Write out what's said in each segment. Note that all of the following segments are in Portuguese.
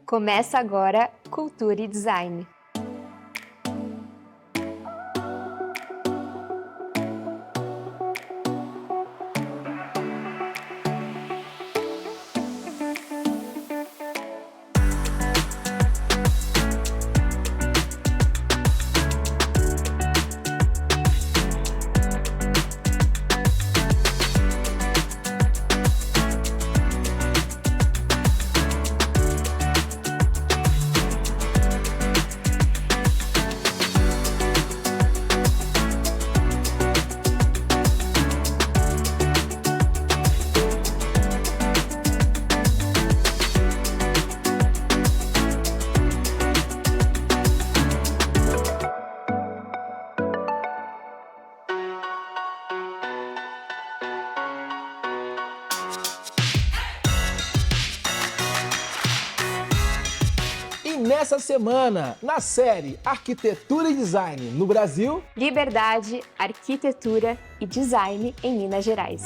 Começa agora Cultura e Design. Nessa semana, na série Arquitetura e Design no Brasil, Liberdade, Arquitetura e Design em Minas Gerais.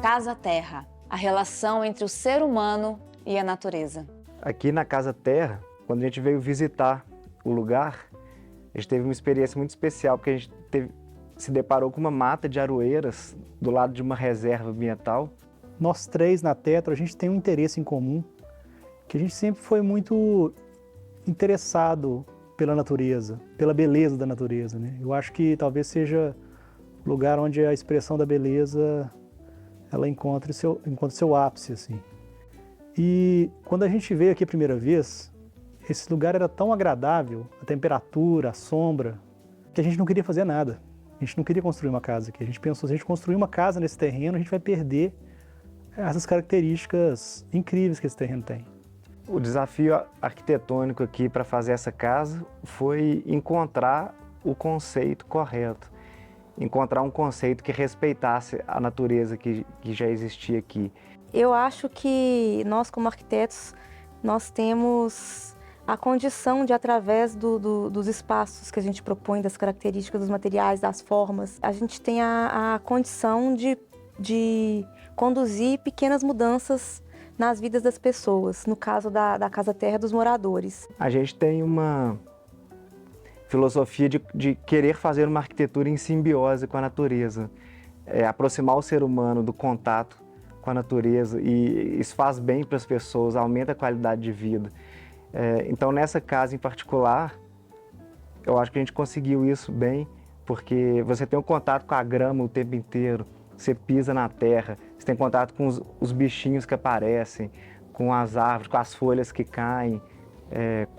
Casa Terra, a relação entre o ser humano e a natureza. Aqui na Casa Terra, quando a gente veio visitar o lugar, a gente teve uma experiência muito especial, porque a gente se deparou com uma mata de aroeiras do lado de uma reserva ambiental. Nós três na Tetra, a gente tem um interesse em comum, que a gente sempre foi muito interessado pela natureza, pela beleza da natureza, né? Eu acho que talvez seja o lugar onde a expressão da beleza ela encontra o seu ápice, assim. E quando a gente veio aqui a primeira vez, esse lugar era tão agradável, a temperatura, a sombra, que a gente não queria fazer nada. A gente não queria construir uma casa aqui. A gente pensou, se a gente construir uma casa nesse terreno, a gente vai perder essas características incríveis que esse terreno tem. O desafio arquitetônico aqui para fazer essa casa foi encontrar o conceito correto. Encontrar um conceito que respeitasse a natureza que já existia aqui. Eu acho que nós, como arquitetos, nós temos a condição de, através dos espaços que a gente propõe, das características dos materiais, das formas, a gente tem a condição de conduzir pequenas mudanças nas vidas das pessoas, no caso da Casa Terra dos moradores. A gente tem uma filosofia de querer fazer uma arquitetura em simbiose com a natureza, aproximar o ser humano do contato com a natureza, e isso faz bem para as pessoas, aumenta a qualidade de vida. Então, nessa casa em particular, eu acho que a gente conseguiu isso bem, porque você tem um contato com a grama o tempo inteiro, você pisa na terra, você tem contato com os bichinhos que aparecem, com as árvores, com as folhas que caem,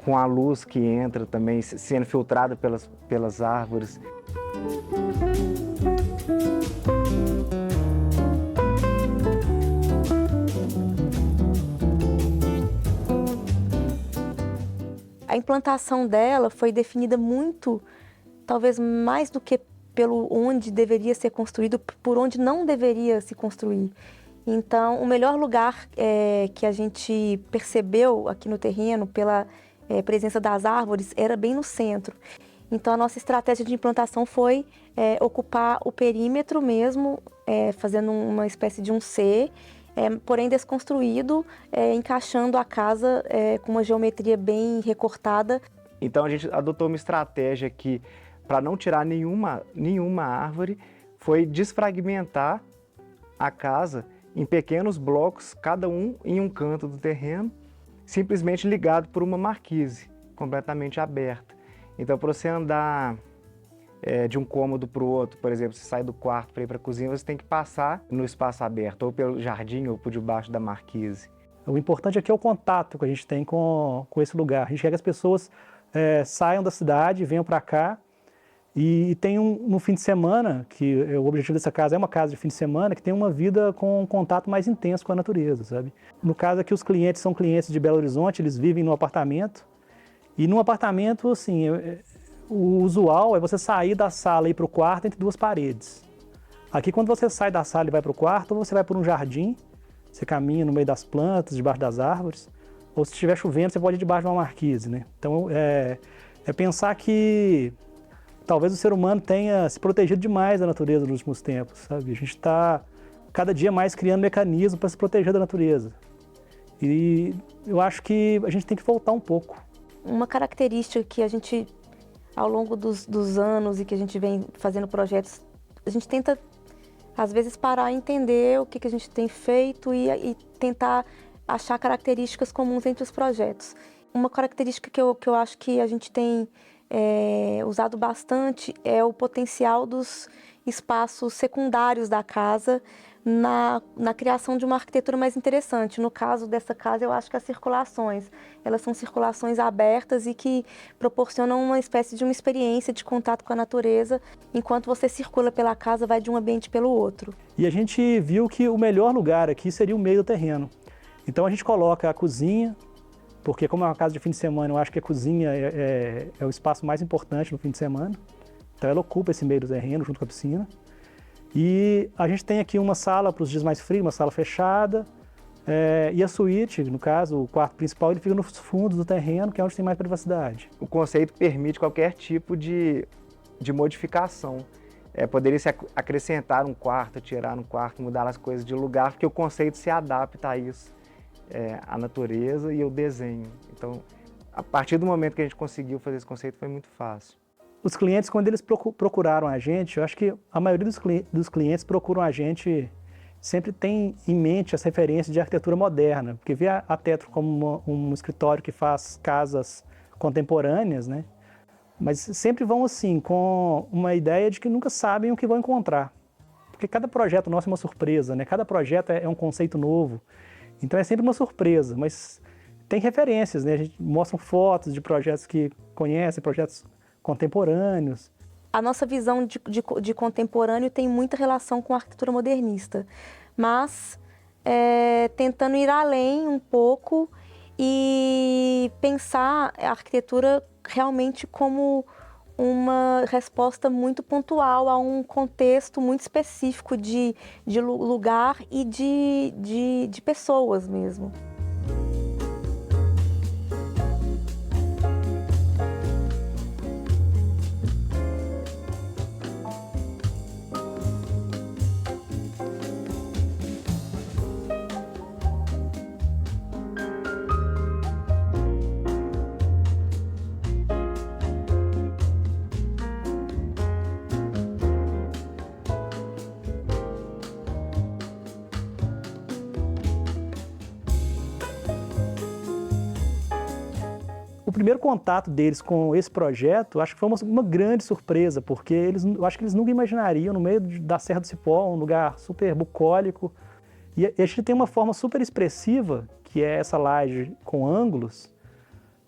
com a luz que entra também, sendo filtrada pelas árvores. A implantação dela foi definida muito, talvez mais do que pelo onde deveria ser construído, por onde não deveria se construir. Então, o melhor lugar que a gente percebeu aqui no terreno, pela presença das árvores, era bem no centro. Então, a nossa estratégia de implantação foi ocupar o perímetro mesmo, fazendo uma espécie de um C, porém desconstruído, encaixando a casa com uma geometria bem recortada. Então a gente adotou uma estratégia que, para não tirar nenhuma árvore, foi desfragmentar a casa em pequenos blocos, cada um em um canto do terreno, simplesmente ligado por uma marquise completamente aberta. Então, para você andar de um cômodo para o outro, por exemplo, você sai do quarto para ir para a cozinha, você tem que passar no espaço aberto, ou pelo jardim, ou por debaixo da marquise. O importante aqui é o contato que a gente tem com esse lugar. A gente quer que as pessoas saiam da cidade, venham para cá, e tem no fim de semana, que o objetivo dessa casa é uma casa de fim de semana, que tem uma vida com um contato mais intenso com a natureza, sabe? No caso aqui, os clientes são clientes de Belo Horizonte, eles vivem no apartamento, e no apartamento, assim, o usual é você sair da sala e ir para o quarto entre duas paredes. Aqui, quando você sai da sala e vai para o quarto, você vai por um jardim, você caminha no meio das plantas, debaixo das árvores, ou se estiver chovendo, você pode ir debaixo de uma marquise, né? Então, é é pensar que talvez o ser humano tenha se protegido demais da natureza nos últimos tempos, sabe? A gente está cada dia mais criando mecanismos para se proteger da natureza. E eu acho que a gente tem que voltar um pouco. Uma característica que a gente, ao longo dos anos e que a gente vem fazendo projetos, a gente tenta, às vezes, parar e entender o que a gente tem feito e tentar achar características comuns entre os projetos. Uma característica que eu acho que a gente tem usado bastante é o potencial dos espaços secundários da casa na criação de uma arquitetura mais interessante. No caso dessa casa, eu acho que as circulações, elas são circulações abertas e que proporcionam uma espécie de uma experiência de contato com a natureza. Enquanto você circula pela casa, vai de um ambiente pelo outro. E a gente viu que o melhor lugar aqui seria o meio do terreno. Então a gente coloca a cozinha, porque como é uma casa de fim de semana, eu acho que a cozinha é o espaço mais importante no fim de semana. Então ela ocupa esse meio do terreno junto com a piscina. E a gente tem aqui uma sala para os dias mais frios, uma sala fechada. E a suíte, no caso, o quarto principal, ele fica nos fundos do terreno, que é onde tem mais privacidade. O conceito permite qualquer tipo de modificação. Poderia se acrescentar um quarto, tirar um quarto, mudar as coisas de lugar, porque o conceito se adapta a isso, à natureza e ao desenho. Então, a partir do momento que a gente conseguiu fazer esse conceito, foi muito fácil. Os clientes, quando eles procuraram a gente, eu acho que a maioria dos clientes procuram a gente, sempre tem em mente as referências de arquitetura moderna, porque vê a Tetro como um escritório que faz casas contemporâneas, né? Mas sempre vão assim, com uma ideia de que nunca sabem o que vão encontrar. Porque cada projeto nosso é uma surpresa, né? Cada projeto é um conceito novo. Então é sempre uma surpresa, mas tem referências, né? A gente mostra fotos de projetos que conhecem, projetos contemporâneos. A nossa visão de contemporâneo tem muita relação com a arquitetura modernista, mas tentando ir além um pouco e pensar a arquitetura realmente como uma resposta muito pontual a um contexto muito específico de lugar e de pessoas mesmo. O primeiro contato deles com esse projeto, acho que foi uma grande surpresa, porque eu acho que eles nunca imaginariam, no meio da Serra do Cipó, um lugar super bucólico. E a gente tem uma forma super expressiva, que é essa laje com ângulos,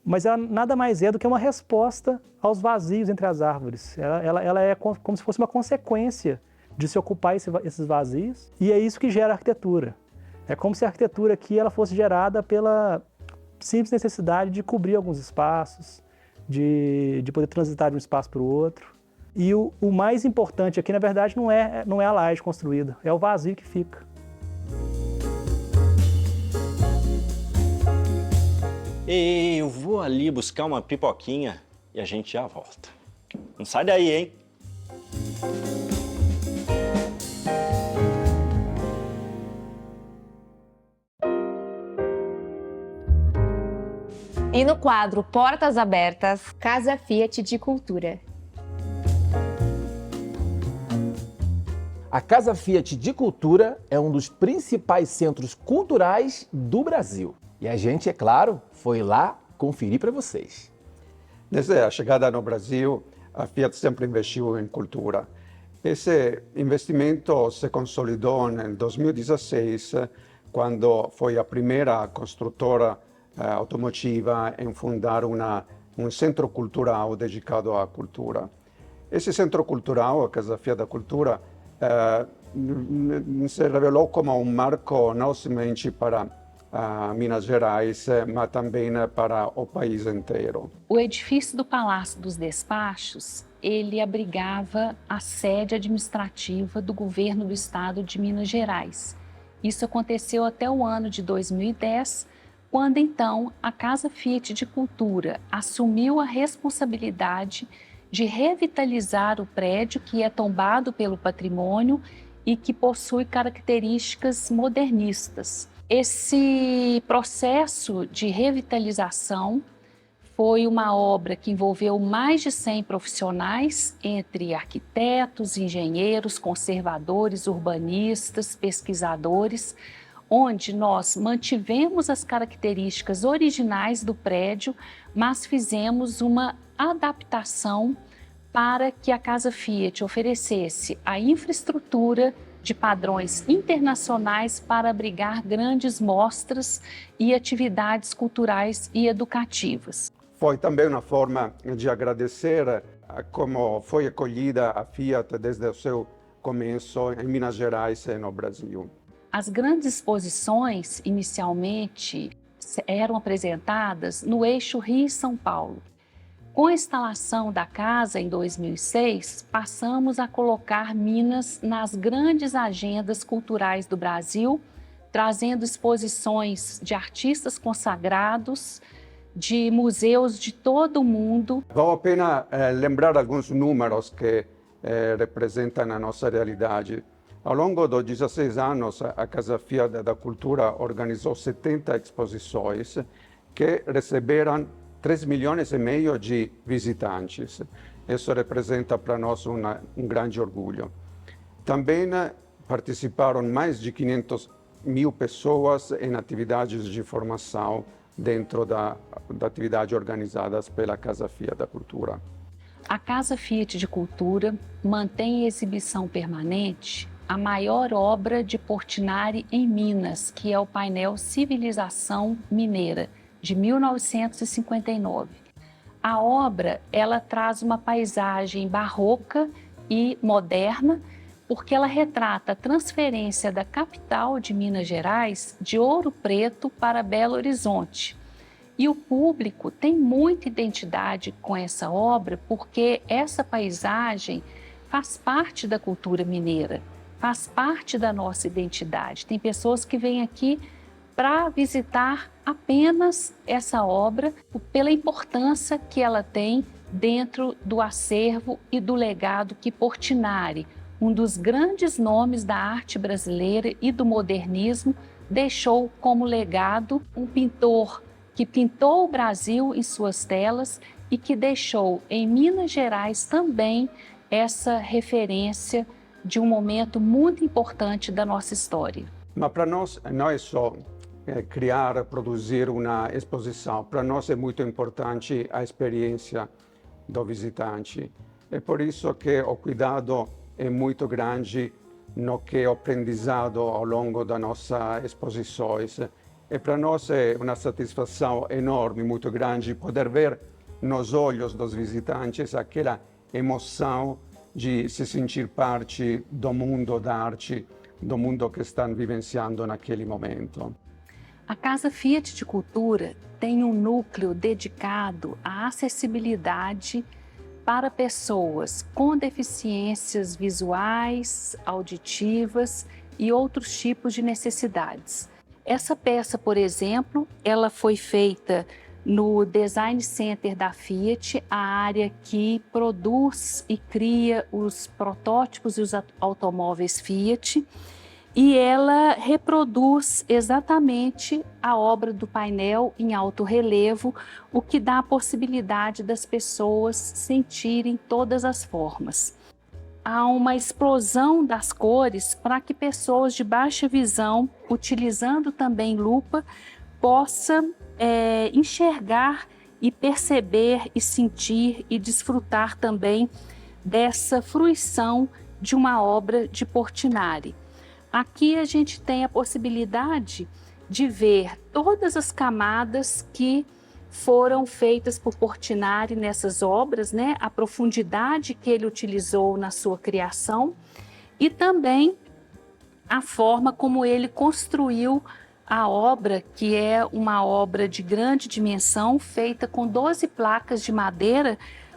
mas ela nada mais é do que uma resposta aos vazios entre as árvores. Ela é como se fosse uma consequência de se ocupar esses vazios, e é isso que gera a arquitetura. É como se a arquitetura aqui ela fosse gerada pela simples necessidade de cobrir alguns espaços, de poder transitar de um espaço para o outro. E o mais importante aqui, na verdade, não é a laje construída, é o vazio que fica. Ei, eu vou ali buscar uma pipoquinha e a gente já volta. Não sai daí, hein? E no quadro Portas Abertas, Casa Fiat de Cultura. A Casa Fiat de Cultura é um dos principais centros culturais do Brasil. E a gente, é claro, foi lá conferir para vocês. Desde a chegada no Brasil, a Fiat sempre investiu em cultura. Esse investimento se consolidou em 2016, quando foi a primeira construtora automotiva em fundar um centro cultural dedicado à cultura. Esse centro cultural, a Casa Fiat da Cultura, se revelou como um marco não somente para Minas Gerais, mas também para o país inteiro. O edifício do Palácio dos Despachos, ele abrigava a sede administrativa do governo do estado de Minas Gerais. Isso aconteceu até o ano de 2010, quando então a Casa Fiat de Cultura assumiu a responsabilidade de revitalizar o prédio que é tombado pelo patrimônio e que possui características modernistas. Esse processo de revitalização foi uma obra que envolveu mais de 100 profissionais, entre arquitetos, engenheiros, conservadores, urbanistas, pesquisadores, onde nós mantivemos as características originais do prédio, mas fizemos uma adaptação para que a Casa Fiat oferecesse a infraestrutura de padrões internacionais para abrigar grandes mostras e atividades culturais e educativas. Foi também uma forma de agradecer a como foi acolhida a Fiat desde o seu começo em Minas Gerais e no Brasil. As grandes exposições, inicialmente, eram apresentadas no eixo Rio-São Paulo. Com a instalação da casa em 2006, passamos a colocar Minas nas grandes agendas culturais do Brasil, trazendo exposições de artistas consagrados, de museus de todo o mundo. Vale a pena lembrar alguns números que representam a nossa realidade. Ao longo dos 16 anos, a Casa Fiat da Cultura organizou 70 exposições que receberam 3,5 milhões de visitantes. Isso representa para nós um grande orgulho. Também participaram mais de 500 mil pessoas em atividades de formação dentro da atividade organizadas pela Casa Fiat da Cultura. A Casa Fiat de Cultura mantém em exibição permanente a maior obra de Portinari em Minas, que é o painel Civilização Mineira, de 1959. A obra, ela traz uma paisagem barroca e moderna, porque ela retrata a transferência da capital de Minas Gerais de Ouro Preto para Belo Horizonte. E o público tem muita identidade com essa obra, porque essa paisagem faz parte da cultura mineira, faz parte da nossa identidade. Tem pessoas que vêm aqui para visitar apenas essa obra pela importância que ela tem dentro do acervo e do legado que Portinari, um dos grandes nomes da arte brasileira e do modernismo, deixou como legado, um pintor que pintou o Brasil em suas telas e que deixou em Minas Gerais também essa referência de um momento muito importante da nossa história. Mas para nós não é só criar, produzir uma exposição. Para nós é muito importante a experiência do visitante. É por isso que o cuidado é muito grande no que é o aprendizado ao longo das nossas exposições. E para nós é uma satisfação enorme, muito grande, poder ver nos olhos dos visitantes aquela emoção de se sentir parte do mundo da arte, do mundo que estão vivenciando naquele momento. A Casa Fiat de Cultura tem um núcleo dedicado à acessibilidade para pessoas com deficiências visuais, auditivas e outros tipos de necessidades. Essa peça, por exemplo, ela foi feita no Design Center da Fiat, a área que produz e cria os protótipos e os automóveis Fiat, e ela reproduz exatamente a obra do painel em alto relevo, o que dá a possibilidade das pessoas sentirem todas as formas. Há uma explosão das cores para que pessoas de baixa visão, utilizando também lupa, possam enxergar e perceber e sentir e desfrutar também dessa fruição de uma obra de Portinari. Aqui a gente tem a possibilidade de ver todas as camadas que foram feitas por Portinari nessas obras, né? A profundidade que ele utilizou na sua criação e também a forma como ele construiu a obra, que é uma obra de grande dimensão, feita com 12 placas de madeira,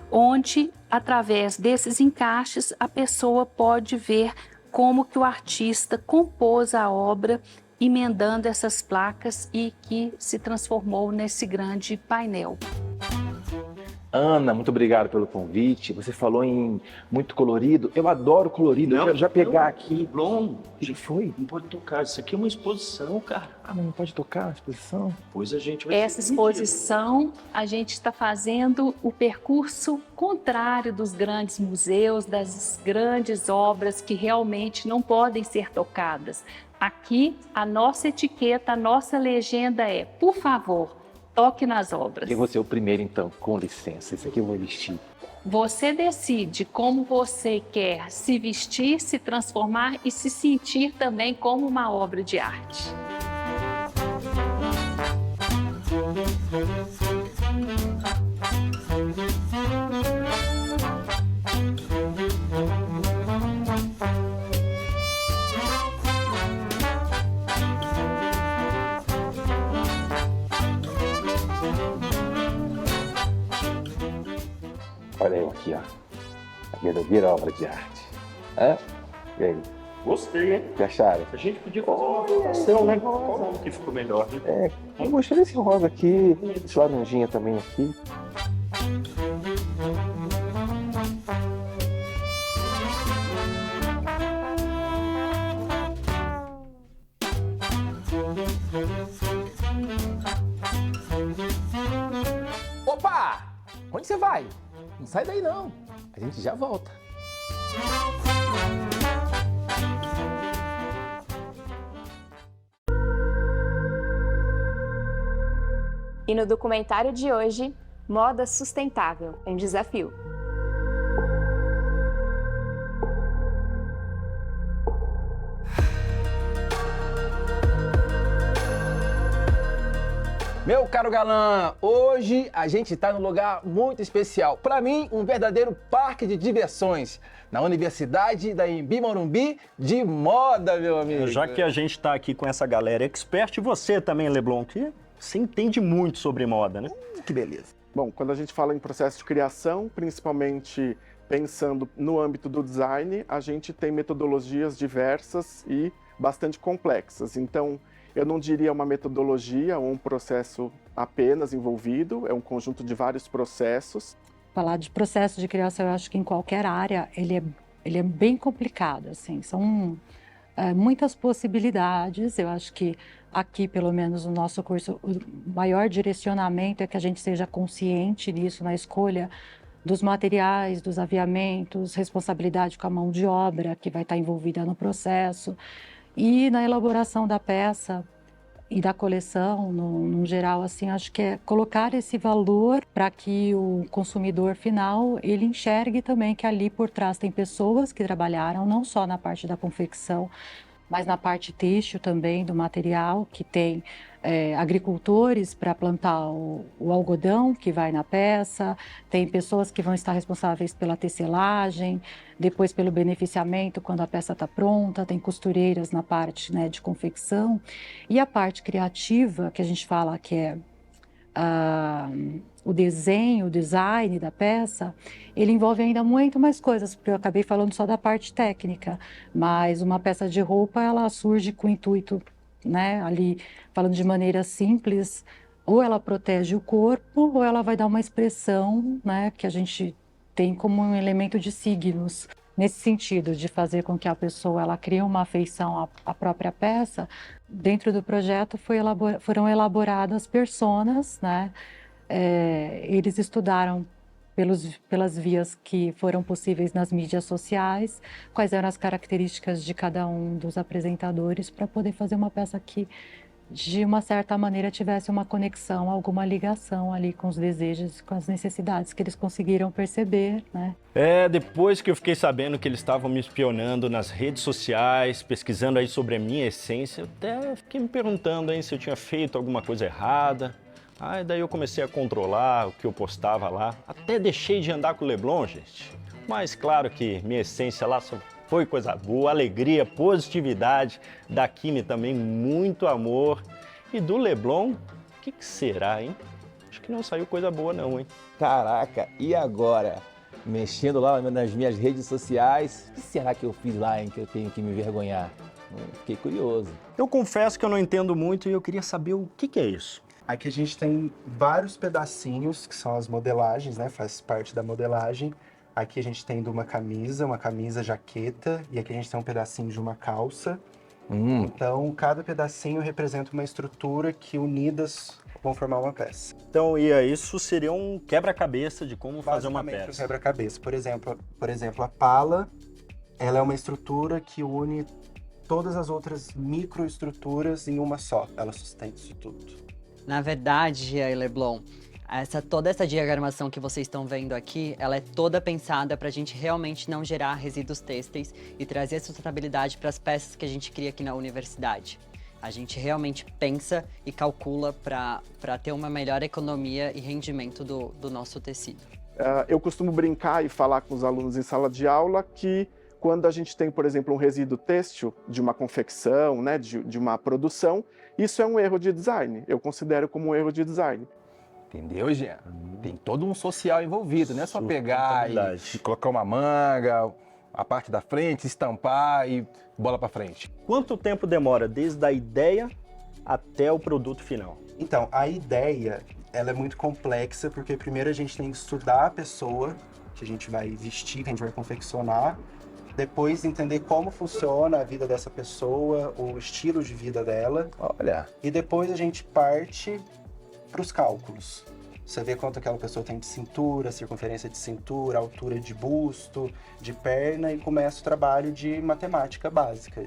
onde, através desses encaixes, a pessoa pode ver como que o artista compôs a obra emendando essas placas e que se transformou nesse grande painel. Ana, muito obrigado pelo convite. Você falou em muito colorido. Eu adoro colorido. Eu quero já pegar aqui. Leblon, O que foi? não pode tocar. Isso aqui é uma exposição, cara. Ah, mas não pode tocar a exposição? Pois a gente vai... Essa exposição, a gente está fazendo o percurso contrário dos grandes museus, das grandes obras que realmente não podem ser tocadas. Aqui, a nossa etiqueta, a nossa legenda é, por favor, toque nas obras. Eu vou ser o primeiro, então, com licença. Esse aqui eu vou vestir. Você decide como você quer se vestir, se transformar e se sentir também como uma obra de arte. Olha eu aqui, ó. A verdadeira obra de arte. Hã? E aí? Gostei, hein? O que acharam? A gente podia fazer uma votação, né? Qual que ficou melhor, né? É, eu gostei desse rosa aqui, esse laranjinha também aqui. Opa! Onde você vai? Não sai daí não. A gente já volta. E no documentário de hoje, Moda Sustentável, um desafio. Meu caro galã, hoje a gente está num lugar muito especial. Para mim, um verdadeiro parque de diversões. Na Universidade da Embi Morumbi de Moda, meu amigo. Já que a gente está aqui com essa galera expert, e você também, Leblon, que você entende muito sobre moda, né? Que beleza. Bom, quando a gente fala em processo de criação, principalmente pensando no âmbito do design, a gente tem metodologias diversas e bastante complexas. Então, eu não diria uma metodologia ou um processo apenas envolvido, é um conjunto de vários processos. Falar de processo de criação, eu acho que em qualquer área ele é bem complicado, assim, são muitas possibilidades. Eu acho que aqui, pelo menos no nosso curso, o maior direcionamento é que a gente seja consciente nisso, na escolha dos materiais, dos aviamentos, responsabilidade com a mão de obra que vai estar envolvida no processo e na elaboração da peça e da coleção, no geral, assim, acho que é colocar esse valor para que o consumidor final, ele enxergue também que ali por trás tem pessoas que trabalharam, não só na parte da confecção, mas na parte têxtil também do material, que tem agricultores para plantar o algodão que vai na peça, tem pessoas que vão estar responsáveis pela tecelagem, depois pelo beneficiamento quando a peça está pronta, tem costureiras na parte, né, de confecção. E a parte criativa, que a gente fala que é o desenho, o design da peça, ele envolve ainda muito mais coisas, porque eu acabei falando só da parte técnica, mas uma peça de roupa, ela surge com o intuito, né, ali falando de maneira simples, ou ela protege o corpo, ou ela vai dar uma expressão, né, que a gente tem como um elemento de signos. Nesse sentido, de fazer com que a pessoa ela crie uma afeição à própria peça, dentro do projeto foram elaboradas personas, né? Eles estudaram pelas vias que foram possíveis nas mídias sociais, quais eram as características de cada um dos apresentadores para poder fazer uma peça que, de uma certa maneira, tivesse uma conexão, alguma ligação ali com os desejos, com as necessidades que eles conseguiram perceber, né? Depois que eu fiquei sabendo que eles estavam me espionando nas redes sociais, pesquisando aí sobre a minha essência, eu até fiquei me perguntando aí se eu tinha feito alguma coisa errada. Daí eu comecei a controlar o que eu postava lá, até deixei de andar com o Leblon, gente. Mas claro que minha essência lá só foi coisa boa, alegria, positividade, da Kimi também muito amor. E do Leblon, o que será, hein? Acho que não saiu coisa boa não, hein? Caraca, e agora? Mexendo lá nas minhas redes sociais, o que será que eu fiz lá, hein, que eu tenho que me envergonhar? Fiquei curioso. Eu confesso que eu não entendo muito e eu queria saber o que é isso. Aqui a gente tem vários pedacinhos, que são as modelagens, né? Faz parte da modelagem. Aqui a gente tem de uma camisa jaqueta, e aqui a gente tem um pedacinho de uma calça. Então, cada pedacinho representa uma estrutura que unidas vão formar uma peça. Então, isso seria um quebra-cabeça de como fazer uma Basicamente, peça. um quebra-cabeça. Por exemplo, a pala, ela é uma estrutura que une todas as outras microestruturas em uma só. Ela sustenta isso tudo. Na verdade, Leblon, toda essa diagramação que vocês estão vendo aqui, ela é toda pensada para a gente realmente não gerar resíduos têxteis e trazer sustentabilidade para as peças que a gente cria aqui na universidade. A gente realmente pensa e calcula para ter uma melhor economia e rendimento do nosso tecido. Eu costumo brincar e falar com os alunos em sala de aula que quando a gente tem, por exemplo, um resíduo têxtil de uma confecção, né, de uma produção, isso é um erro de design. Eu considero como um erro de design. Entendeu, Jean? Tem todo um social envolvido, não é só pegar e colocar uma manga, a parte da frente, estampar e bola para frente. Quanto tempo demora desde a ideia até o produto final? Então, a ideia, ela é muito complexa, porque primeiro a gente tem que estudar a pessoa que a gente vai vestir, que a gente vai confeccionar, depois entender como funciona a vida dessa pessoa, o estilo de vida dela. Olha. E depois a gente parte para os cálculos. Você vê quanto aquela pessoa tem de cintura, circunferência de cintura, altura de busto, de perna, e começa o trabalho de matemática básica.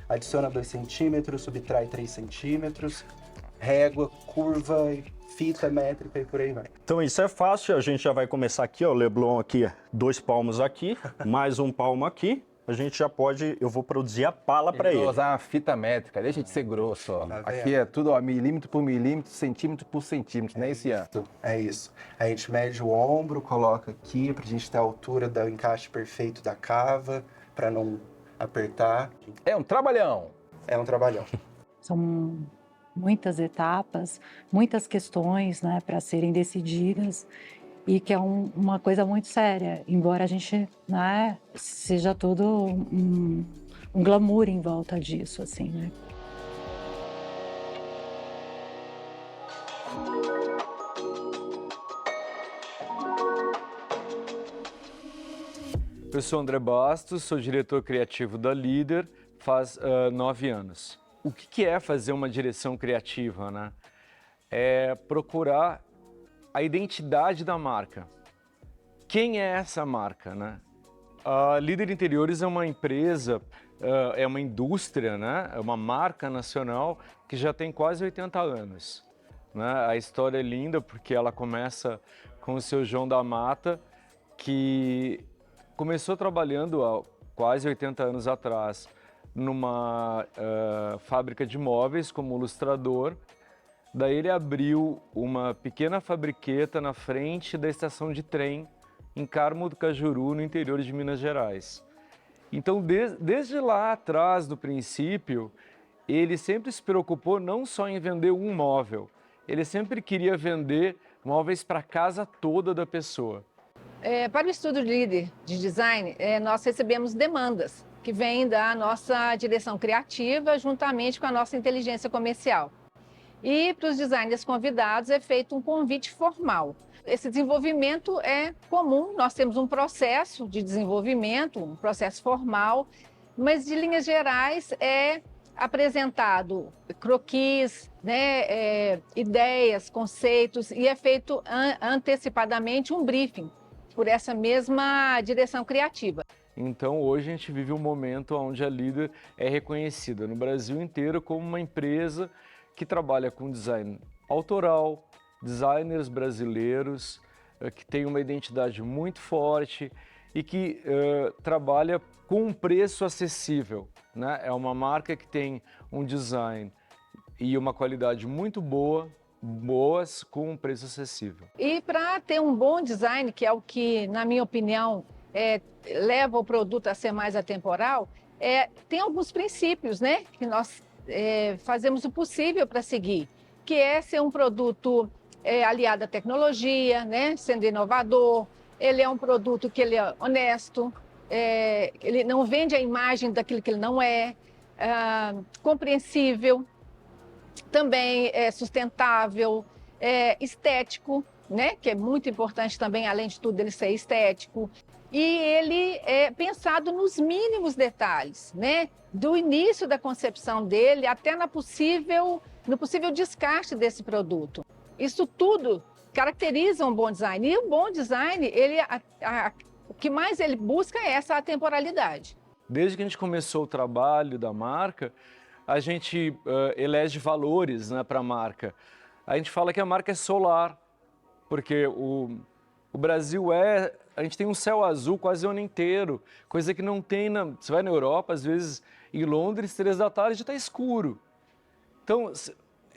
Adiciona 2 centímetros, subtrai 3 centímetros, régua, curva, fita métrica e por aí vai. Então isso é fácil, a gente já vai começar aqui, ó, o Leblon aqui, 2 palmos aqui, mais 1 palmo aqui. A gente já pode, eu vou produzir a pala para ele. Vou usar uma fita métrica, deixa de ser grosso, ó. Aqui é tudo, ó, milímetro por milímetro, centímetro por centímetro, né, esse ano? É isso. A gente mede o ombro, coloca aqui pra gente ter a altura do encaixe perfeito da cava, para não apertar. É um trabalhão. É um trabalhão. São muitas etapas, muitas questões, né, para serem decididas, e que é uma coisa muito séria, embora a gente, né, seja todo um glamour em volta disso, assim, né? Eu sou André Bastos, sou diretor criativo da Líder faz 9 anos. O que é fazer uma direção criativa, né? É procurar a identidade da marca. Quem é essa marca, né? A Líder Interiores é uma empresa, é uma indústria, né? É uma marca nacional que já tem quase 80 anos. Né? A história é linda porque ela começa com o seu João da Mata, que começou trabalhando há quase 80 anos atrás numa fábrica de móveis como ilustrador. Daí ele abriu uma pequena fabriqueta na frente da estação de trem em Carmo do Cajuru, no interior de Minas Gerais. Então, desde lá atrás, do princípio, ele sempre se preocupou não só em vender um móvel, ele sempre queria vender móveis para a casa toda da pessoa. Para o Estúdio Líder de Design, nós recebemos demandas que vêm da nossa direção criativa juntamente com a nossa inteligência comercial. E para os designers convidados é feito um convite formal. Esse desenvolvimento é comum, nós temos um processo de desenvolvimento, um processo formal, mas de linhas gerais é apresentado croquis, né, ideias, conceitos, e é feito antecipadamente um briefing por essa mesma direção criativa. Então, hoje a gente vive um momento onde a Líder é reconhecida no Brasil inteiro como uma empresa que trabalha com design autoral, designers brasileiros, que tem uma identidade muito forte e que trabalha com um preço acessível. Né? É uma marca que tem um design e uma qualidade muito boas com um preço acessível. E para ter um bom design, que é o que, na minha opinião, leva o produto a ser mais atemporal, tem alguns princípios, né, que nós fazemos o possível para seguir, que é ser um produto aliado à tecnologia, né, sendo inovador. Ele é um produto que ele é honesto, ele não vende a imagem daquilo que ele não é, compreensível, também sustentável, estético, né? Que é muito importante também, além de tudo, ele ser estético. E ele é pensado nos mínimos detalhes, né? Do início da concepção dele até no possível descarte desse produto. Isso tudo caracteriza um bom design. E o bom design, o que mais ele busca é essa atemporalidade. Desde que a gente começou o trabalho da marca, a gente elege valores, né, para a marca. A gente fala que a marca é solar, porque o Brasil a gente tem um céu azul quase o ano inteiro, coisa que não tem, você vai na Europa, às vezes em Londres, 3 da tarde está escuro. Então,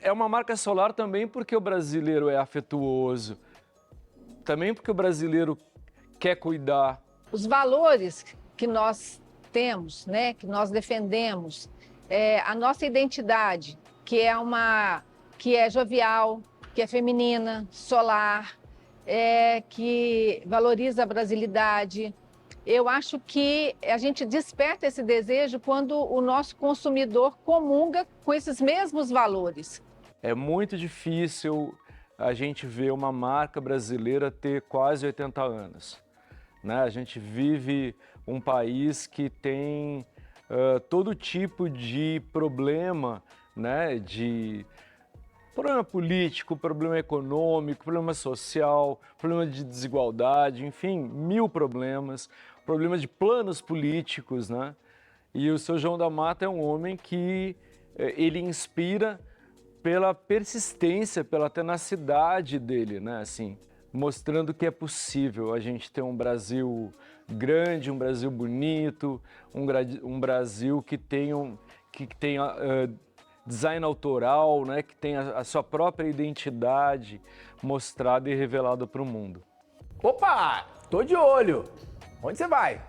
é uma marca solar também porque o brasileiro é afetuoso, também porque o brasileiro quer cuidar. Os valores que nós temos, né, que nós defendemos, a nossa identidade, que é jovial, que é feminina, solar, que valoriza a brasilidade. Eu acho que a gente desperta esse desejo quando o nosso consumidor comunga com esses mesmos valores. É muito difícil a gente ver uma marca brasileira ter quase 80 anos. Né? A gente vive um país que tem todo tipo de problema, né? De problema político, problema econômico, problema social, problema de desigualdade, enfim, 1000 problemas, problemas de planos políticos, né? E o Seu João da Mata é um homem que ele inspira pela persistência, pela tenacidade dele, né? Assim, mostrando que é possível a gente ter um Brasil grande, um Brasil bonito, um Brasil que tenha design autoral, né? Que tenha a sua própria identidade mostrada e revelada para o mundo. Opa, tô de olho. Onde você vai?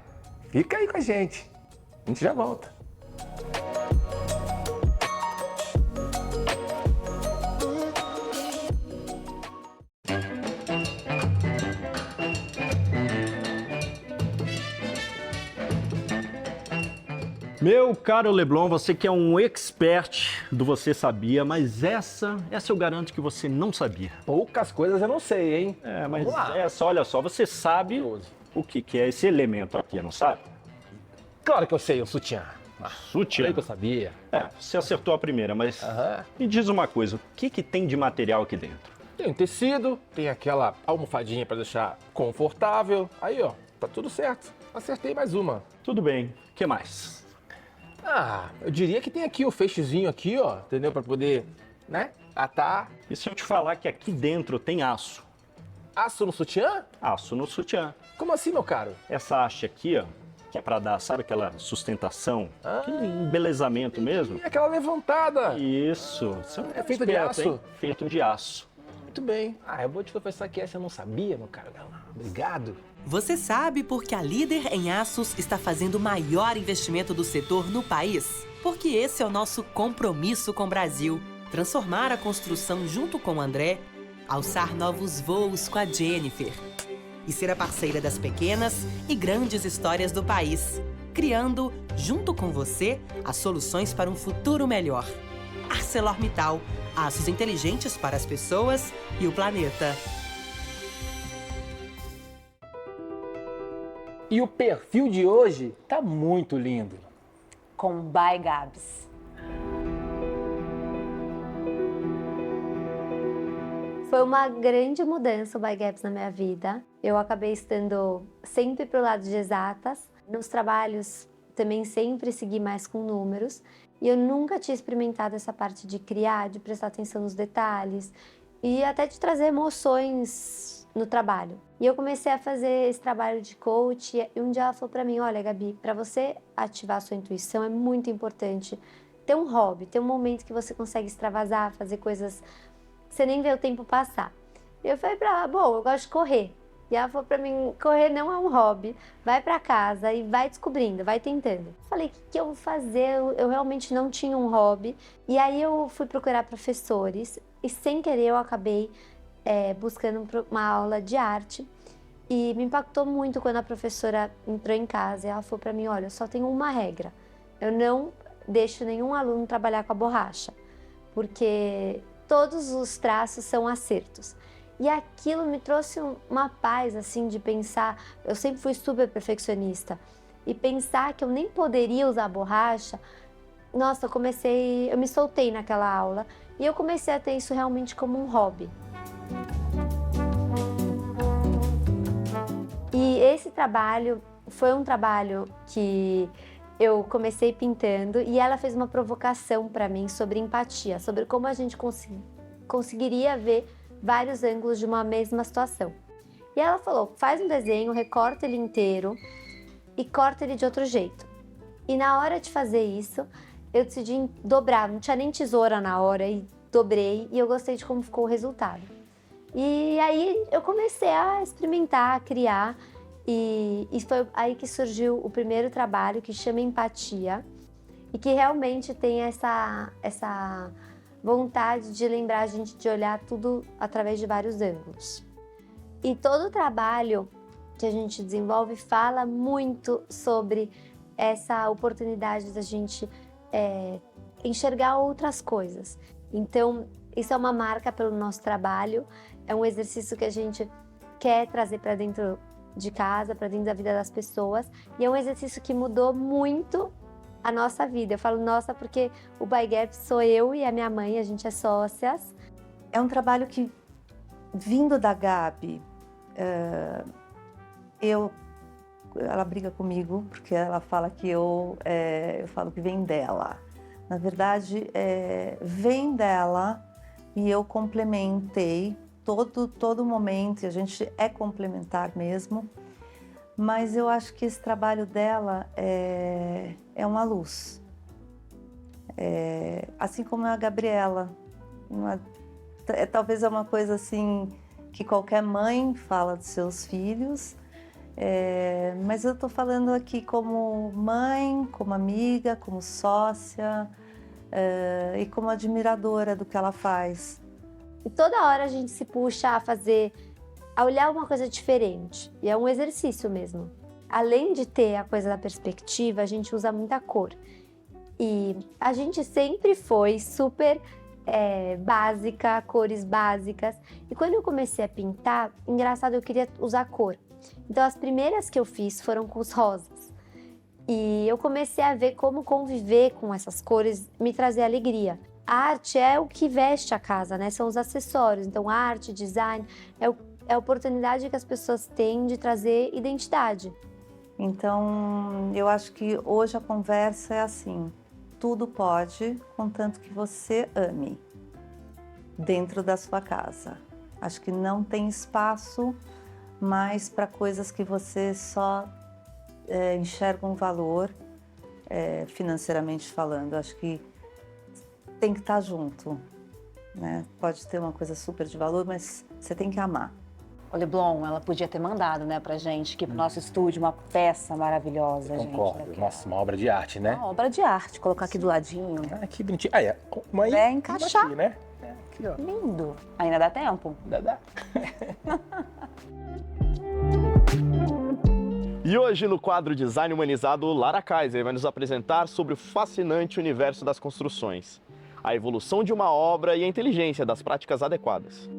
Fica aí com a gente já volta. Meu caro Leblon, você que é um expert do Você Sabia, mas essa eu garanto que você não sabia. Poucas coisas eu não sei, hein? Mas olha só, você sabe o que é esse elemento aqui, não sabe? Claro que eu sei, o sutiã. Sutiã? Falei que eu sabia. Você acertou a primeira, mas me diz uma coisa, o que tem de material aqui dentro? Tem um tecido, tem aquela almofadinha para deixar confortável. Aí, ó, tá tudo certo. Acertei mais uma. Tudo bem. O que mais? Eu diria que tem aqui o feixezinho aqui, ó, entendeu? Para poder, né, atar. E se eu te falar que aqui dentro tem aço? Aço no sutiã? Aço no sutiã. Como assim, meu caro? Essa haste aqui, ó, que é para dar, sabe aquela sustentação, aquele embelezamento mesmo? E aquela levantada. Isso. É feito de aço? Hein? Feito de aço. Muito bem. Eu vou te confessar que essa eu não sabia, meu caro Galã. Obrigado. Você sabe porque a Líder em Aços está fazendo o maior investimento do setor no país? Porque esse é o nosso compromisso com o Brasil. Transformar a construção junto com o André, alçar novos voos com a Jennifer e ser a parceira das pequenas e grandes histórias do país, criando, junto com você, as soluções para um futuro melhor. ArcelorMittal, aços inteligentes para as pessoas e o planeta. E o perfil de hoje tá muito lindo. Com By Gabs. Foi uma grande mudança o By Gabs na minha vida. Eu acabei estando sempre pro lado de exatas. Nos trabalhos também sempre segui mais com números. E eu nunca tinha experimentado essa parte de criar, de prestar atenção nos detalhes e até de trazer emoções no trabalho. E eu comecei a fazer esse trabalho de coach e um dia ela falou para mim, olha Gabi, para você ativar a sua intuição é muito importante ter um hobby, ter um momento que você consegue extravasar, fazer coisas que você nem vê o tempo passar. E eu falei para ela, bom, eu gosto de correr. E ela falou pra mim, correr não é um hobby, vai pra casa e vai descobrindo, vai tentando. Falei, o que eu vou fazer? Eu realmente não tinha um hobby. E aí eu fui procurar professores e sem querer eu acabei buscando uma aula de arte. E me impactou muito quando a professora entrou em casa e ela falou pra mim, olha, eu só tenho uma regra, eu não deixo nenhum aluno trabalhar com a borracha, porque todos os traços são acertos. E aquilo me trouxe uma paz, assim, de pensar, eu sempre fui super perfeccionista, e pensar que eu nem poderia usar borracha, nossa, eu me soltei naquela aula, e eu comecei a ter isso realmente como um hobby. E esse trabalho foi um trabalho que eu comecei pintando e ela fez uma provocação para mim sobre empatia, sobre como a gente conseguiria ver vários ângulos de uma mesma situação. E ela falou, faz um desenho, recorta ele inteiro e corta ele de outro jeito. E na hora de fazer isso, eu decidi dobrar, não tinha nem tesoura na hora, e dobrei e eu gostei de como ficou o resultado. E aí eu comecei a experimentar, a criar, e foi aí que surgiu o primeiro trabalho, que chama Empatia, e que realmente tem essa vontade de lembrar a gente de olhar tudo através de vários ângulos. E todo o trabalho que a gente desenvolve fala muito sobre essa oportunidade da gente enxergar outras coisas. Então, isso é uma marca pelo nosso trabalho, é um exercício que a gente quer trazer para dentro de casa, para dentro da vida das pessoas, e é um exercício que mudou muito a nossa vida. Eu falo nossa porque o By Gaps sou eu e a minha mãe, a gente é sócias. É um trabalho que, vindo da Gabi, ela briga comigo porque ela fala que eu falo que vem dela. Na verdade, vem dela e eu complementei todo momento, e a gente é complementar mesmo, mas eu acho que esse trabalho dela é uma luz. Assim como a Gabriela, talvez é uma coisa assim que qualquer mãe fala dos seus filhos, mas eu estou falando aqui como mãe, como amiga, como sócia e como admiradora do que ela faz. E toda hora a gente se puxa a olhar uma coisa diferente. E é um exercício mesmo. Além de ter a coisa da perspectiva, a gente usa muita cor. E a gente sempre foi super básica, cores básicas. E quando eu comecei a pintar, engraçado, eu queria usar cor. Então as primeiras que eu fiz foram com os rosas. E eu comecei a ver como conviver com essas cores me trazia alegria. A arte é o que veste a casa, né? São os acessórios. Então, arte, design, é a oportunidade que as pessoas têm de trazer identidade. Então, eu acho que hoje a conversa é assim: tudo pode, contanto que você ame dentro da sua casa. Acho que não tem espaço mais para coisas que você só enxerga um valor, financeiramente falando. Acho que tem que estar junto, né? Pode ter uma coisa super de valor, mas você tem que amar. O Leblon, ela podia ter mandado, né, pra gente, aqui pro nosso estúdio, uma peça maravilhosa, gente. Concordo. Nossa, uma obra de arte, né? Uma obra de arte, colocar aqui do ladinho. Ah, que bonitinho. Encaixar. Aqui, né? Aqui, ó. Lindo. Ainda dá tempo? Dá. E hoje, no quadro Design Humanizado, Lara Kaiser vai nos apresentar sobre o fascinante universo das construções, a evolução de uma obra e a inteligência das práticas adequadas.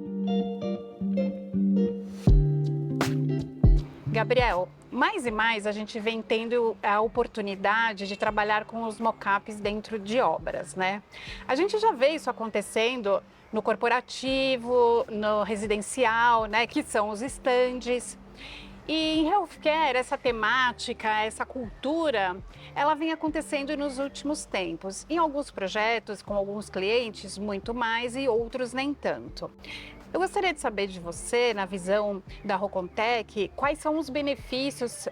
Gabriel, mais e mais a gente vem tendo a oportunidade de trabalhar com os mockups dentro de obras, né? A gente já vê isso acontecendo no corporativo, no residencial, né, que são os estandes. E em healthcare, essa temática, essa cultura, ela vem acontecendo nos últimos tempos. Em alguns projetos, com alguns clientes, muito mais, e outros nem tanto. Eu gostaria de saber de você, na visão da Rocontec, quais são os benefícios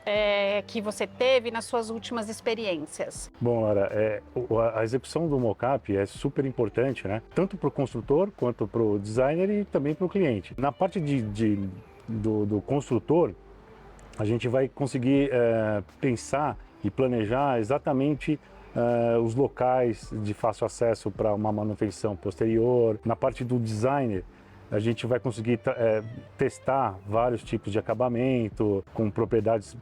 que você teve nas suas últimas experiências? Bom, Lara, a execução do mockup é super importante, né? Tanto para o construtor, quanto para o designer e também para o cliente. Na parte do construtor, a gente vai conseguir pensar e planejar exatamente os locais de fácil acesso para uma manutenção posterior. Na parte do designer, A gente vai conseguir testar vários tipos de acabamento, com propriedades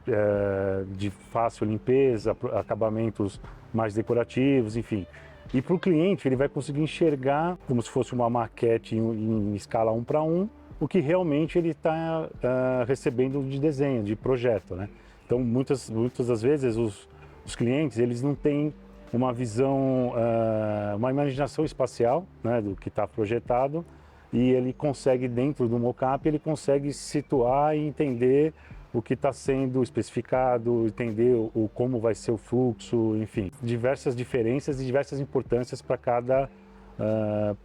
de fácil limpeza, acabamentos mais decorativos, enfim. E para o cliente, ele vai conseguir enxergar, como se fosse uma maquete em escala 1:1, o que realmente ele está recebendo de desenho, de projeto, né? Então, muitas das vezes, os clientes, eles não têm uma visão, uma imaginação espacial, né, do que está projetado, e ele consegue, dentro do mockup, ele consegue se situar e entender o que está sendo especificado, entender como vai ser o fluxo, enfim. Diversas diferenças e diversas importâncias para cada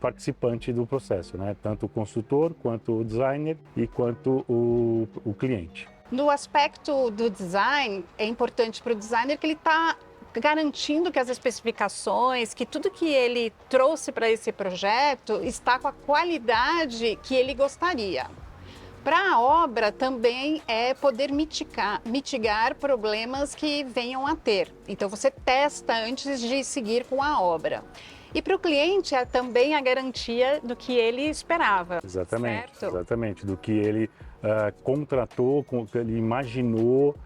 participante do processo, né? Tanto o construtor, quanto o designer e quanto o cliente. No aspecto do design, é importante para o designer que ele está garantindo que as especificações, que tudo que ele trouxe para esse projeto está com a qualidade que ele gostaria. Para a obra também é poder mitigar problemas que venham a ter. Então você testa antes de seguir com a obra. E para o cliente é também a garantia do que ele esperava. Exatamente, certo? exatamente, do que ele contratou, que ele imaginou,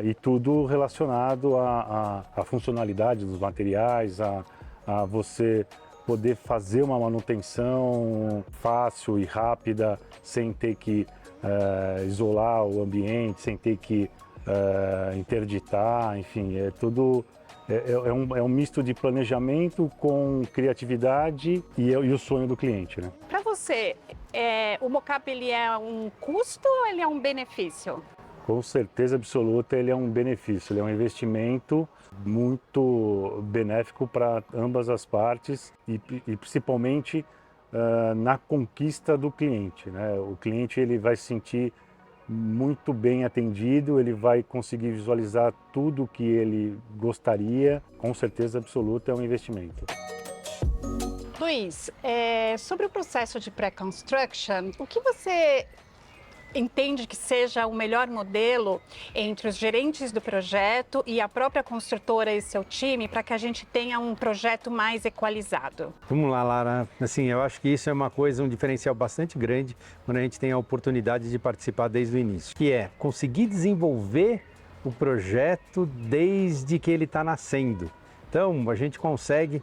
e tudo relacionado à funcionalidade dos materiais, a você poder fazer uma manutenção fácil e rápida, sem ter que isolar o ambiente, sem ter que interditar, enfim, é tudo... É um misto de planejamento com criatividade e o sonho do cliente, né? Para você, o mockup ele é um custo ou ele é um benefício? Com certeza absoluta, ele é um benefício, ele é um investimento muito benéfico para ambas as partes e principalmente na conquista do cliente, né? O cliente ele vai se sentir muito bem atendido, ele vai conseguir visualizar tudo o que ele gostaria, com certeza absoluta é um investimento. Luiz, sobre o processo de pré-construction, o que você entende que seja o melhor modelo entre os gerentes do projeto e a própria construtora e seu time para que a gente tenha um projeto mais equalizado? Vamos lá, Lara. Assim, eu acho que isso é uma coisa, um diferencial bastante grande quando a gente tem a oportunidade de participar desde o início, que é conseguir desenvolver o projeto desde que ele está nascendo. Então, a gente consegue,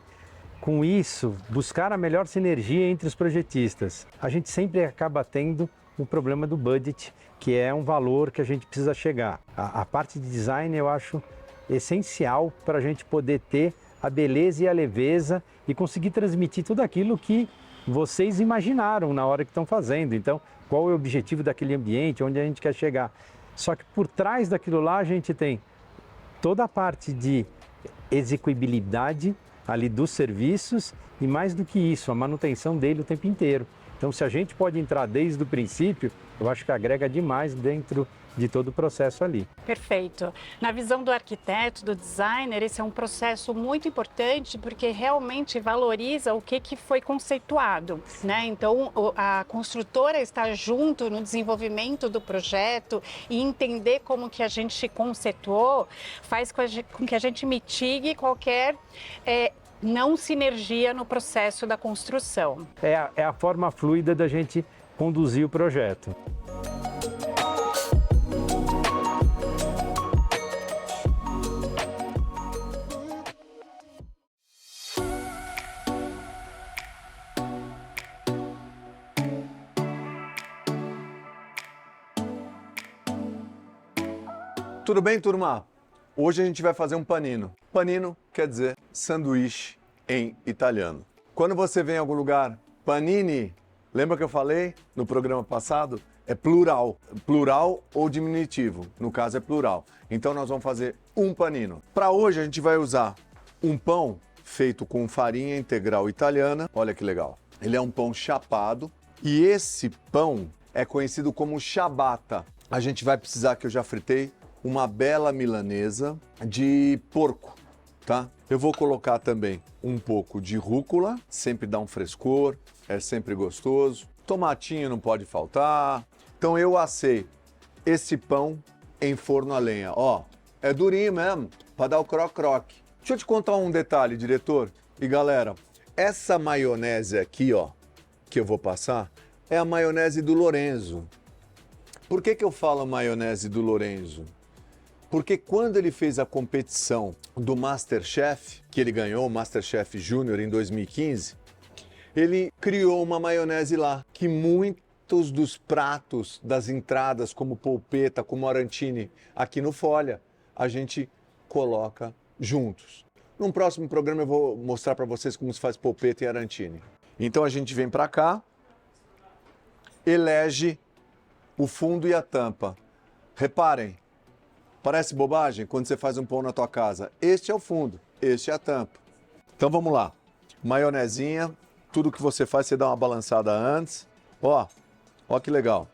com isso, buscar a melhor sinergia entre os projetistas. A gente sempre acaba tendo o problema do budget, que é um valor que a gente precisa chegar. A parte de design eu acho essencial para a gente poder ter a beleza e a leveza e conseguir transmitir tudo aquilo que vocês imaginaram na hora que estão fazendo. Então, qual é o objetivo daquele ambiente, onde a gente quer chegar. Só que por trás daquilo lá a gente tem toda a parte de execuibilidade ali dos serviços e mais do que isso, a manutenção dele o tempo inteiro. Então, se a gente pode entrar desde o princípio, eu acho que agrega demais dentro de todo o processo ali. Perfeito. Na visão do arquiteto, do designer, esse é um processo muito importante porque realmente valoriza o que foi conceituado, né? Então, a construtora está junto no desenvolvimento do projeto e entender como que a gente conceituou faz com que a gente mitigue qualquer não sinergia no processo da construção. É a forma fluida da gente conduzir o projeto. Tudo bem, turma? Hoje a gente vai fazer um panino. Panino quer dizer sanduíche em italiano. Quando você vem em algum lugar, panini, lembra que eu falei no programa passado? É plural. Plural ou diminutivo. No caso é plural. Então nós vamos fazer um panino. Para hoje a gente vai usar um pão feito com farinha integral italiana. Olha que legal. Ele é um pão chapado e esse pão é conhecido como ciabatta. A gente vai precisar, que eu já fritei, uma bela milanesa de porco, tá? Eu vou colocar também um pouco de rúcula, sempre dá um frescor, é sempre gostoso. Tomatinho não pode faltar. Então eu assei esse pão em forno a lenha. Ó, é durinho mesmo, para dar o croque-croque. Deixa eu te contar um detalhe, diretor e galera. Essa maionese aqui, ó, que eu vou passar é a maionese do Lorenzo. Por que eu falo maionese do Lorenzo? Porque quando ele fez a competição do MasterChef, que ele ganhou, o MasterChef Júnior em 2015, ele criou uma maionese lá, que muitos dos pratos das entradas, como polpetta, como arancine, aqui no Folha, a gente coloca juntos. Num próximo programa eu vou mostrar para vocês como se faz polpetta e arancine. Então a gente vem para cá, elege o fundo e a tampa. Reparem, parece bobagem quando você faz um pão na tua casa. Este é o fundo, este é a tampa. Então vamos lá. Maionezinha, tudo que você faz, você dá uma balançada antes. Ó que legal.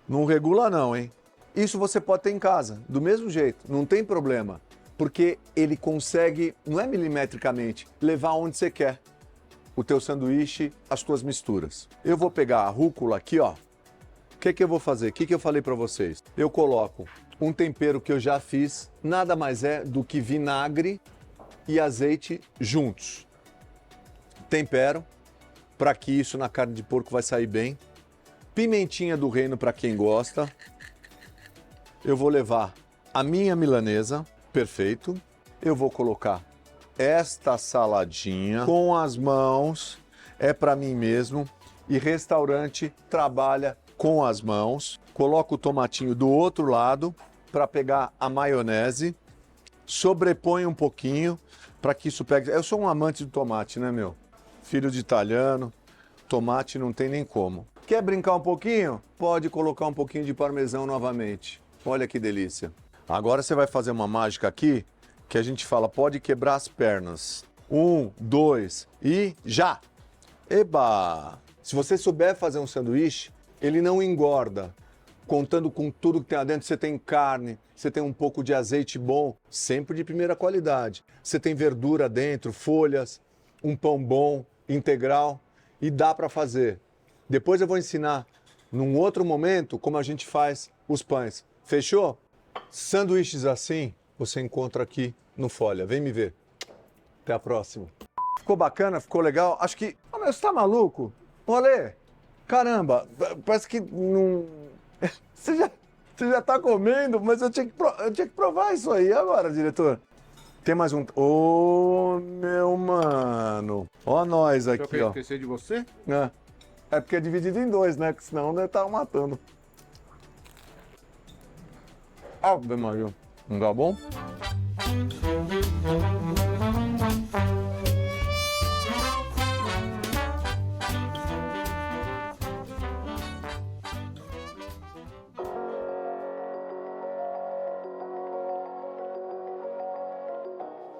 Não regula não, hein? Isso você pode ter em casa, do mesmo jeito, não tem problema. Porque ele consegue, não é milimetricamente, levar onde você quer o teu sanduíche, as tuas misturas. Eu vou pegar a rúcula aqui, ó. O que eu vou fazer? O que eu falei para vocês? Eu coloco um tempero que eu já fiz, nada mais é do que vinagre e azeite juntos. Tempero, para que isso na carne de porco vai sair bem. Pimentinha do reino para quem gosta. Eu vou levar a minha milanesa, perfeito. Eu vou colocar esta saladinha com as mãos, é para mim mesmo. E restaurante trabalha com as mãos. Coloco o tomatinho do outro lado para pegar a maionese. Sobrepõe um pouquinho para que isso pegue. Eu sou um amante do tomate, né, meu? Filho de italiano, tomate não tem nem como. Quer brincar um pouquinho? Pode colocar um pouquinho de parmesão novamente. Olha que delícia. Agora você vai fazer uma mágica aqui que a gente fala, pode quebrar as pernas. 1, 2 e já! Eba! Se você souber fazer um sanduíche, ele não engorda. Contando com tudo que tem lá dentro, você tem carne, você tem um pouco de azeite bom, sempre de primeira qualidade. Você tem verdura dentro, folhas, um pão bom, integral, e dá para fazer. Depois eu vou ensinar, num outro momento, como a gente faz os pães. Fechou? Sanduíches assim, você encontra aqui no Folha. Vem me ver. Até a próxima. Ficou bacana? Ficou legal? Acho que... Oh, mas você tá maluco? Olê, caramba, parece que não... Você já tá comendo, mas eu tinha que provar isso aí. E agora, diretor? Tem mais um... Ô, meu mano. Ó nós aqui, ó. Esquecer de você? É porque é dividido em dois, né? Que senão eu tava matando. Ave Maria. Não tá bom?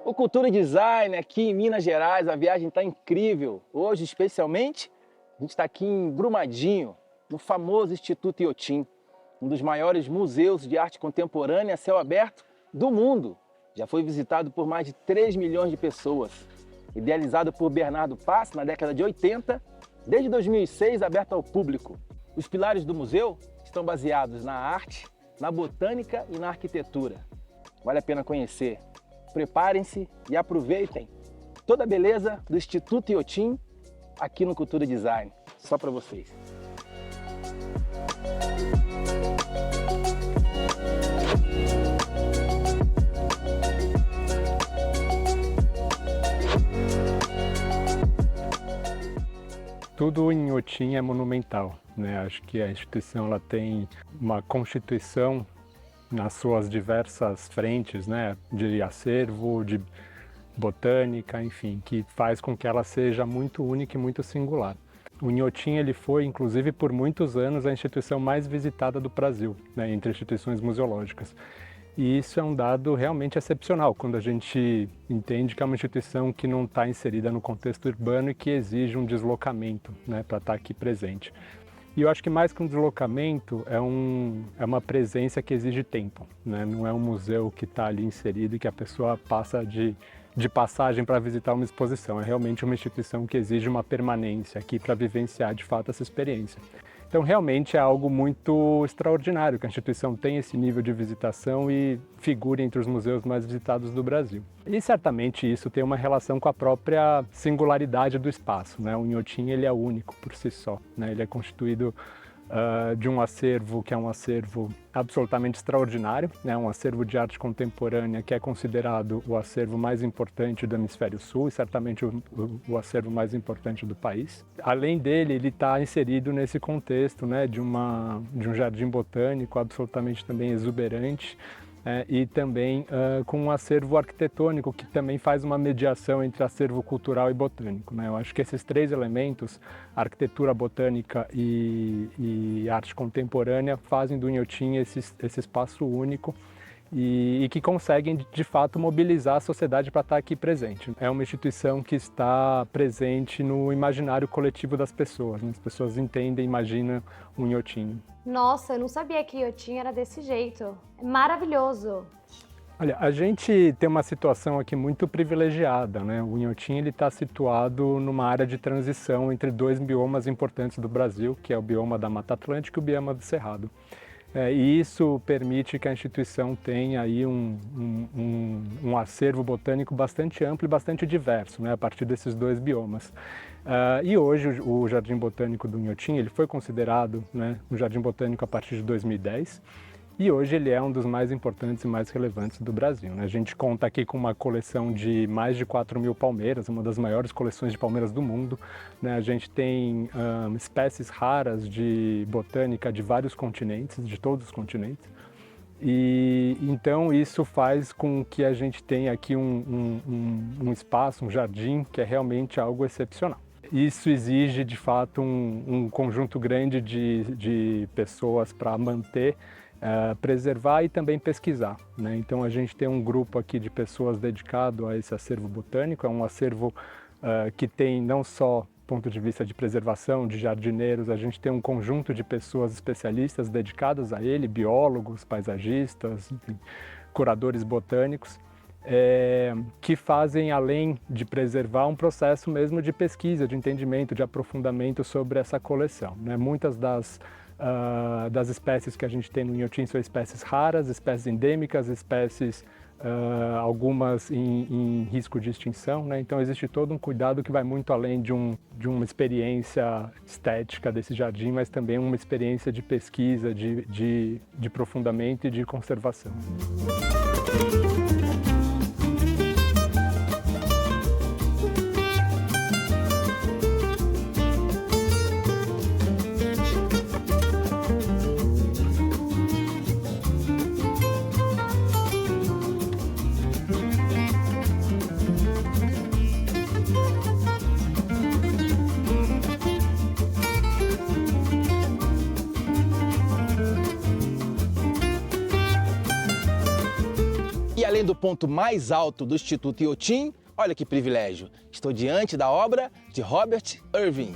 O Cultura Design aqui em Minas Gerais, a viagem está incrível. Hoje, especialmente, a gente está aqui em Brumadinho, no famoso Instituto Iotim, um dos maiores museus de arte contemporânea a céu aberto do mundo. Já foi visitado por mais de 3 milhões de pessoas. Idealizado por Bernardo Paz na década de 80, desde 2006 aberto ao público. Os pilares do museu estão baseados na arte, na botânica e na arquitetura. Vale a pena conhecer. Preparem-se e aproveitem toda a beleza do Instituto Iotim aqui no Cultura Design. Só para vocês. Tudo em Iotim é monumental, né? Acho que a instituição ela tem uma constituição nas suas diversas frentes, né, de acervo, de botânica, enfim, que faz com que ela seja muito única e muito singular. O Inhotim ele foi, inclusive, por muitos anos a instituição mais visitada do Brasil, né, entre instituições museológicas. E isso é um dado realmente excepcional, quando a gente entende que é uma instituição que não está inserida no contexto urbano e que exige um deslocamento, né, para estar aqui presente. E eu acho que mais que um deslocamento, é uma presença que exige tempo, né? Não é um museu que está ali inserido e que a pessoa passa de passagem para visitar uma exposição. É realmente uma instituição que exige uma permanência aqui para vivenciar de fato essa experiência. Então, realmente é algo muito extraordinário que a instituição tem esse nível de visitação e figure entre os museus mais visitados do Brasil. E certamente isso tem uma relação com a própria singularidade do espaço, né? O Inhotim, ele é único por si só, né? Ele é constituído de um acervo que é um acervo absolutamente extraordinário, né? Um acervo de arte contemporânea que é considerado o acervo mais importante do Hemisfério Sul e certamente o acervo mais importante do país. Além dele, ele está inserido nesse contexto, né, de um jardim botânico absolutamente também exuberante, e também com um acervo arquitetônico que também faz uma mediação entre acervo cultural e botânico, né? Eu acho que esses três elementos, arquitetura, botânica e arte contemporânea, fazem do Inhotim esse espaço único e que conseguem, de fato, mobilizar a sociedade para estar aqui presente. É uma instituição que está presente no imaginário coletivo das pessoas, né? As pessoas entendem, imaginam o Inhotim. Nossa, eu não sabia que Inhotim era desse jeito. É maravilhoso. Olha, a gente tem uma situação aqui muito privilegiada, né? O Inhotim está situado numa área de transição entre dois biomas importantes do Brasil, que é o bioma da Mata Atlântica e o bioma do Cerrado. E isso permite que a instituição tenha aí um acervo botânico bastante amplo e bastante diverso, né, a partir desses dois biomas. E hoje o Jardim Botânico do Inhotim, ele foi considerado, né, um jardim botânico a partir de 2010, e hoje ele é um dos mais importantes e mais relevantes do Brasil, né? A gente conta aqui com uma coleção de mais de 4.000 palmeiras, uma das maiores coleções de palmeiras do mundo, né? A gente tem espécies raras de botânica de vários continentes, de todos os continentes. E então isso faz com que a gente tenha aqui um espaço, um jardim que é realmente algo excepcional. Isso exige, de fato, um conjunto grande de pessoas para manter, preservar e também pesquisar, né? Então a gente tem um grupo aqui de pessoas dedicado a esse acervo botânico, é um acervo que tem não só ponto de vista de preservação, de jardineiros, a gente tem um conjunto de pessoas especialistas dedicadas a ele, biólogos, paisagistas, enfim, curadores botânicos, que fazem, além de preservar, um processo mesmo de pesquisa, de entendimento, de aprofundamento sobre essa coleção, né? Muitas das espécies que a gente tem no Inhotim são espécies raras, espécies endêmicas, espécies algumas em risco de extinção, né? Então existe todo um cuidado que vai muito além de uma experiência estética desse jardim, mas também uma experiência de pesquisa, de aprofundamento e de conservação. E além do ponto mais alto do Instituto Inhotim, olha que privilégio, estou diante da obra de Robert Irving.